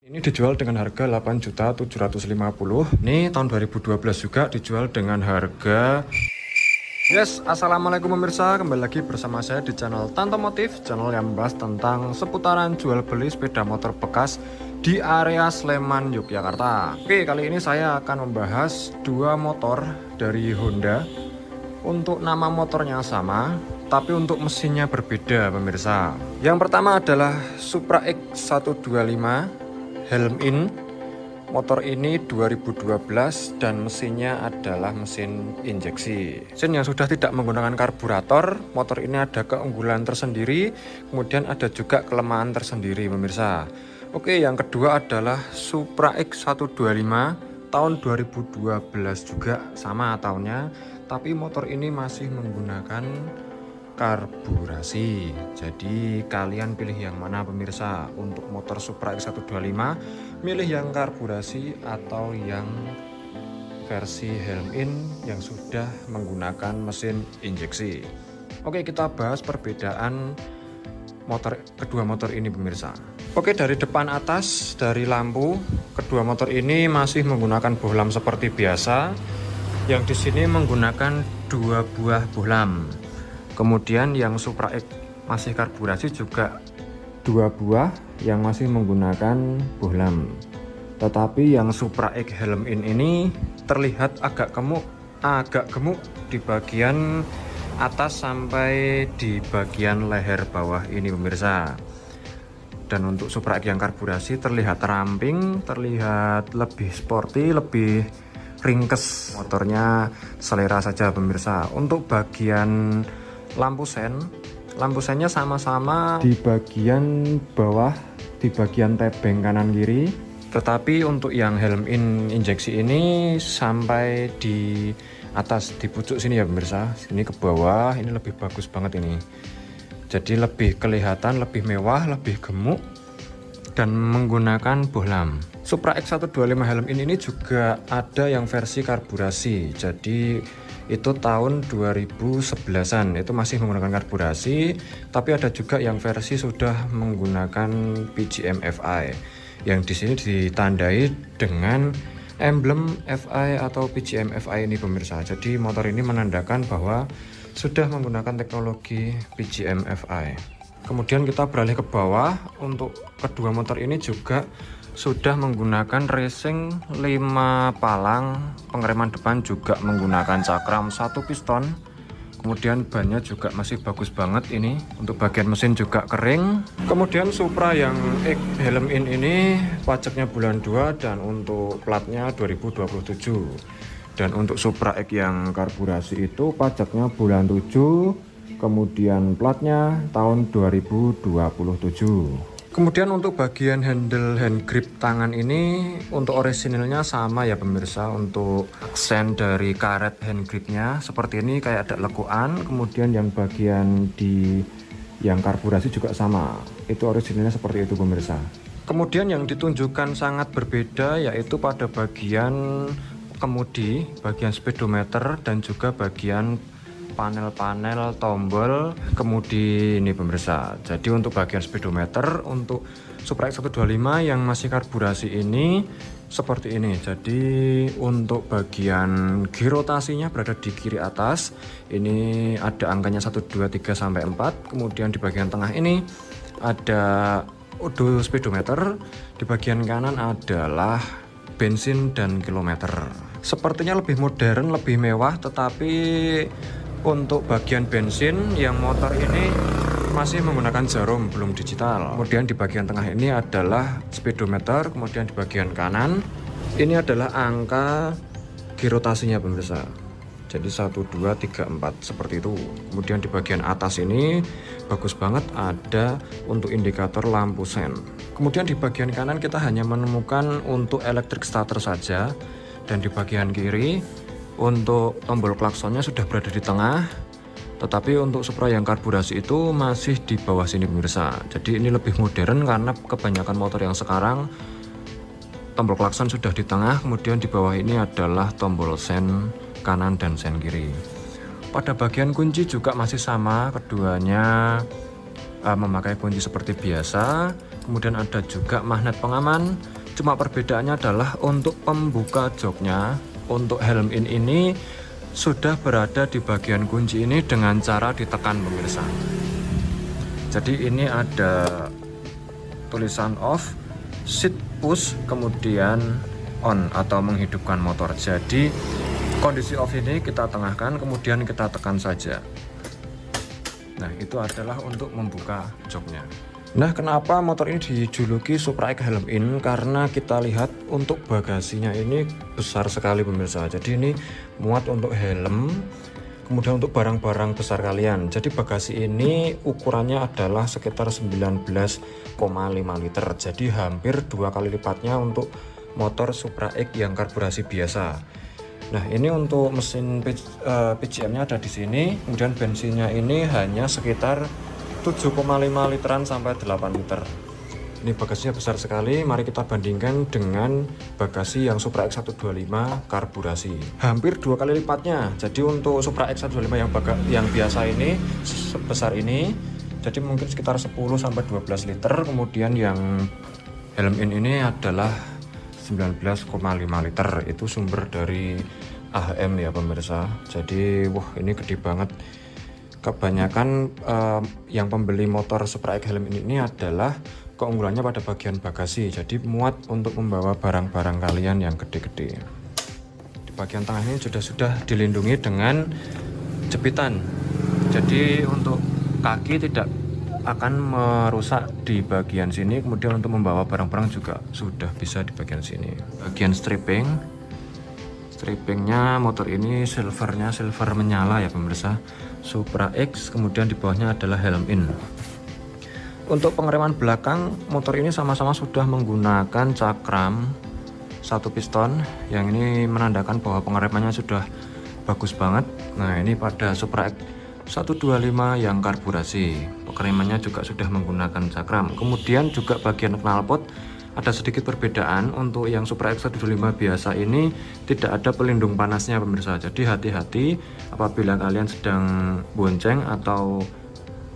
Ini dijual dengan harga 8.750.000. Ini tahun 2012 juga dijual dengan harga. Yes, assalamualaikum pemirsa, kembali lagi bersama saya di channel Tantomotif, channel yang membahas tentang seputaran jual beli sepeda motor bekas di area Sleman, Yogyakarta. Oke, kali ini saya akan membahas dua motor dari Honda. Untuk nama motornya sama, tapi untuk mesinnya berbeda pemirsa. Yang pertama adalah Supra X125 Helm In. Motor ini 2012 dan mesinnya adalah mesin injeksi. Mesin yang sudah tidak menggunakan karburator. Motor ini ada keunggulan tersendiri, kemudian ada juga kelemahan tersendiri pemirsa. Oke, yang kedua adalah Supra X125 tahun 2012 juga, sama tahunnya, tapi motor ini masih menggunakan karburasi. Jadi kalian pilih yang mana pemirsa? Untuk motor Supra X125 milih yang karburasi atau yang versi Helm In yang sudah menggunakan mesin injeksi. Oke, kita bahas perbedaan kedua motor ini pemirsa. Oke, dari depan atas, dari lampu, kedua motor ini masih menggunakan bohlam seperti biasa. Yang di sini menggunakan dua buah bohlam. Kemudian yang Supra X masih karburasi juga dua buah yang masih menggunakan bohlam. Tetapi yang Supra X Helm In ini terlihat agak gemuk di bagian atas sampai di bagian leher bawah ini pemirsa. Dan untuk Supra X yang karburasi terlihat ramping, terlihat lebih sporty, lebih ringkes. Motornya selera saja pemirsa. Untuk bagian lampu sennya sama-sama di bagian bawah, di bagian tebeng kanan kiri. Tetapi untuk yang Helm In injeksi ini sampai di atas, di pucuk sini ya pemirsa, sini ke bawah, ini lebih bagus banget ini. Jadi lebih kelihatan, lebih mewah, lebih gemuk dan menggunakan bohlam. Supra X125 Helm In ini juga ada yang versi karburasi. Jadi itu tahun 2011-an, itu masih menggunakan karburasi, tapi ada juga yang versi sudah menggunakan PGM FI, yang di sini ditandai dengan emblem FI atau PGM FI ini pemirsa. Jadi motor ini menandakan bahwa sudah menggunakan teknologi PGM FI. Kemudian kita beralih ke bawah. Untuk kedua motor ini juga sudah menggunakan racing 5 palang, pengereman depan juga menggunakan cakram 1 piston. Kemudian bannya juga masih bagus banget ini. Untuk bagian mesin juga kering. Kemudian Supra yang X Helm In ini pajaknya bulan 2 dan untuk platnya 2027. Dan untuk Supra X yang karburasi itu pajaknya bulan 7, kemudian platnya tahun 2027. Kemudian untuk bagian handle hand grip tangan ini untuk orisinilnya sama ya pemirsa. Untuk aksen dari karet hand gripnya seperti ini, kayak ada lekuan. Kemudian yang bagian di yang karburasi juga sama, itu orisinilnya seperti itu pemirsa. Kemudian yang ditunjukkan sangat berbeda yaitu pada bagian kemudi, bagian speedometer dan juga bagian panel-panel tombol kemudi ini pemirsa. Jadi untuk bagian speedometer untuk Supra X125 yang masih karburasi ini seperti ini. Jadi untuk bagian gear rotasinya berada di kiri atas. Ini ada angkanya 1, 2, 3 sampai 4. Kemudian di bagian tengah ini ada odo speedometer. Di bagian kanan adalah bensin dan kilometer. Sepertinya lebih modern, lebih mewah, tetapi untuk bagian bensin yang motor ini masih menggunakan jarum, belum digital. Kemudian di bagian tengah ini adalah speedometer. Kemudian di bagian kanan ini adalah angka gear rotasinya pemirsa. Jadi 1, 2, 3, 4 seperti itu. Kemudian di bagian atas ini bagus banget, ada untuk indikator lampu sen. Kemudian di bagian kanan kita hanya menemukan untuk electric starter saja. Dan di bagian kiri untuk tombol klaksonnya sudah berada di tengah, tetapi untuk Supra yang karburasi itu masih di bawah sini pemirsa. Jadi ini lebih modern karena kebanyakan motor yang sekarang tombol klakson sudah di tengah, kemudian di bawah ini adalah tombol sen kanan dan sen kiri. Pada bagian kunci juga masih sama, keduanya memakai kunci seperti biasa. Kemudian ada juga magnet pengaman Cuma perbedaannya adalah untuk pembuka joknya, untuk helm in ini sudah berada di bagian kunci ini dengan cara ditekan pemirsa. Jadi ini ada tulisan off, seat push, kemudian on atau menghidupkan motor. Jadi kondisi off ini kita tengahkan, kemudian kita tekan saja. Nah, itu adalah untuk membuka joknya. Nah, kenapa motor ini dijuluki Supra X Helm In? Karena kita lihat untuk bagasinya ini besar sekali pemirsa. Jadi ini muat untuk helm, kemudian untuk barang-barang besar kalian. Jadi bagasi ini ukurannya adalah sekitar 19,5 liter. Jadi hampir 2 kali lipatnya untuk motor Supra X yang karburasi biasa. Nah, ini untuk mesin PGM-nya ada di sini. Kemudian bensinnya ini hanya sekitar 7,5 literan sampai 8 liter. Ini bagasinya besar sekali. Mari kita bandingkan dengan bagasi yang Supra X125 karburasi. Hampir 2 kali lipatnya. Jadi untuk Supra X125 yang biasa ini sebesar ini. Jadi mungkin sekitar 10 sampai 12 liter. Kemudian yang helm in ini adalah 19,5 liter. Itu sumber dari AHM ya pemirsa. Jadi wah, ini gede banget. Kebanyakan yang pembeli motor Supra X Helm ini adalah keunggulannya pada bagian bagasi. Jadi muat untuk membawa barang-barang kalian yang gede-gede. Di bagian tengah ini sudah dilindungi dengan jepitan. Jadi untuk kaki tidak akan merusak di bagian sini. Kemudian untuk membawa barang-barang juga sudah bisa di bagian sini. Bagian strippingnya motor ini silver menyala ya pemirsa, Supra X. Kemudian di bawahnya adalah helm in. Untuk pengereman belakang motor ini sama-sama sudah menggunakan cakram 1 piston, yang ini menandakan bahwa pengeremannya sudah bagus banget. Nah, ini pada Supra X 125 yang karburasi, pengeremannya juga sudah menggunakan cakram. Kemudian juga bagian knalpot ada sedikit perbedaan. Untuk yang Supra X125 biasa ini tidak ada pelindung panasnya pemirsa. Jadi hati-hati apabila kalian sedang bonceng atau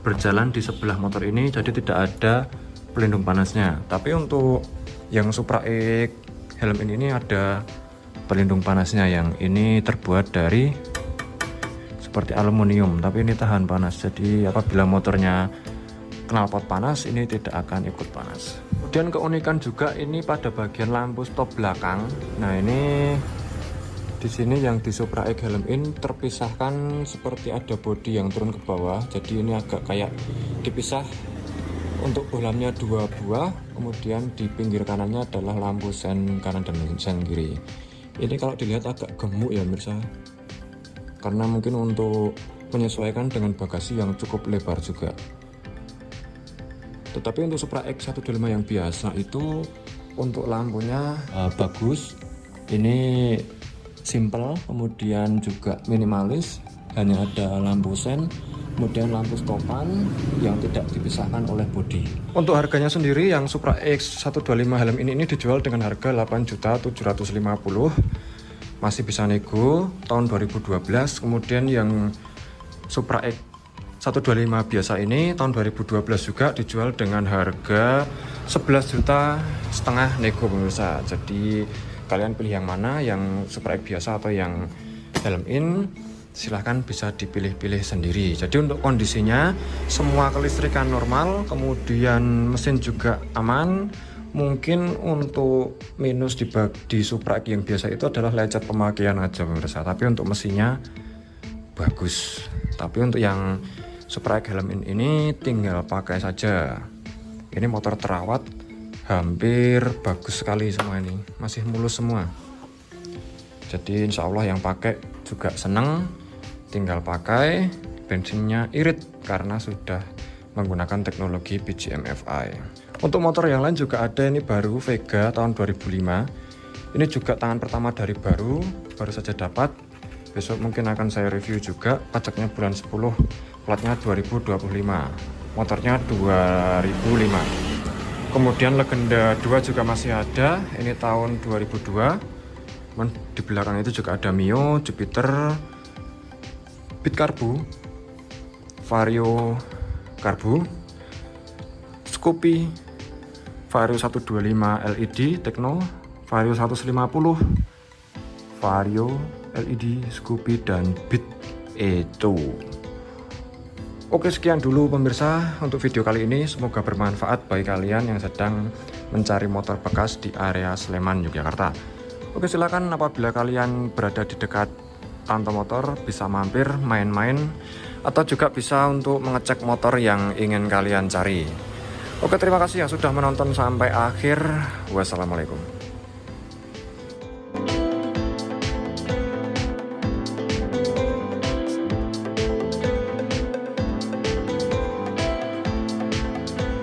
berjalan di sebelah motor ini, jadi tidak ada pelindung panasnya. Tapi untuk yang Supra X helm ini ada pelindung panasnya, yang ini terbuat dari seperti aluminium, tapi ini tahan panas. Jadi apabila motornya knalpot panas, ini tidak akan ikut panas. Kemudian keunikan juga ini pada bagian lampu stop belakang. Nah, ini di sini yang di Supra X Helm In terpisahkan seperti ada bodi yang turun ke bawah. Jadi ini agak kayak dipisah. Untuk bohlamnya 2 buah, kemudian di pinggir kanannya adalah lampu sen kanan dan sen kiri. Ini kalau dilihat agak gemuk ya mirsa, karena mungkin untuk menyesuaikan dengan bagasi yang cukup lebar juga. Tetapi untuk Supra X125 yang biasa itu untuk lampunya bagus. Ini simple, kemudian juga minimalis, hanya ada lampu sen, kemudian lampu stopan yang tidak dipisahkan oleh bodi. Untuk harganya sendiri yang Supra X125 helm ini dijual dengan harga 8.750.000, masih bisa nego, tahun 2012. Kemudian yang Supra X125 biasa ini tahun 2012 juga dijual dengan harga 11,5 juta nego pemirsa. Jadi kalian pilih yang mana, yang Supra X biasa atau yang helm in, silahkan bisa dipilih-pilih sendiri. Jadi untuk kondisinya semua kelistrikan normal, kemudian mesin juga aman. Mungkin untuk minus di Supra X yang biasa itu adalah lecet pemakaian aja pemirsa, tapi untuk mesinnya bagus. Tapi untuk yang Supra X Helm In ini tinggal pakai saja. Ini motor terawat, hampir bagus sekali semua, ini masih mulus semua. Jadi insya Allah yang pakai juga seneng, tinggal pakai. Bensinnya irit karena sudah menggunakan teknologi PGM FI. Untuk motor yang lain juga ada, ini baru Vega tahun 2005. Ini juga tangan pertama dari baru saja dapat. Besok mungkin akan saya review juga. Pajaknya bulan 10, platnya 2025, motornya 2005. Kemudian Legenda 2 juga masih ada, ini tahun 2002. Di belakang itu juga ada Mio, Jupiter, Beat Karbu, Vario Karbu, Scoopy, Vario 125 LED Tekno, Vario 150, Vario LED Scoopy, dan Beat Echo. Oke, sekian dulu pemirsa untuk video kali ini. Semoga bermanfaat bagi kalian yang sedang mencari motor bekas di area Sleman, Yogyakarta. Oke, silakan apabila kalian berada di dekat Tanto Motor bisa mampir main-main, atau juga bisa untuk mengecek motor yang ingin kalian cari. Oke, terima kasih yang sudah menonton sampai akhir. Wassalamualaikum.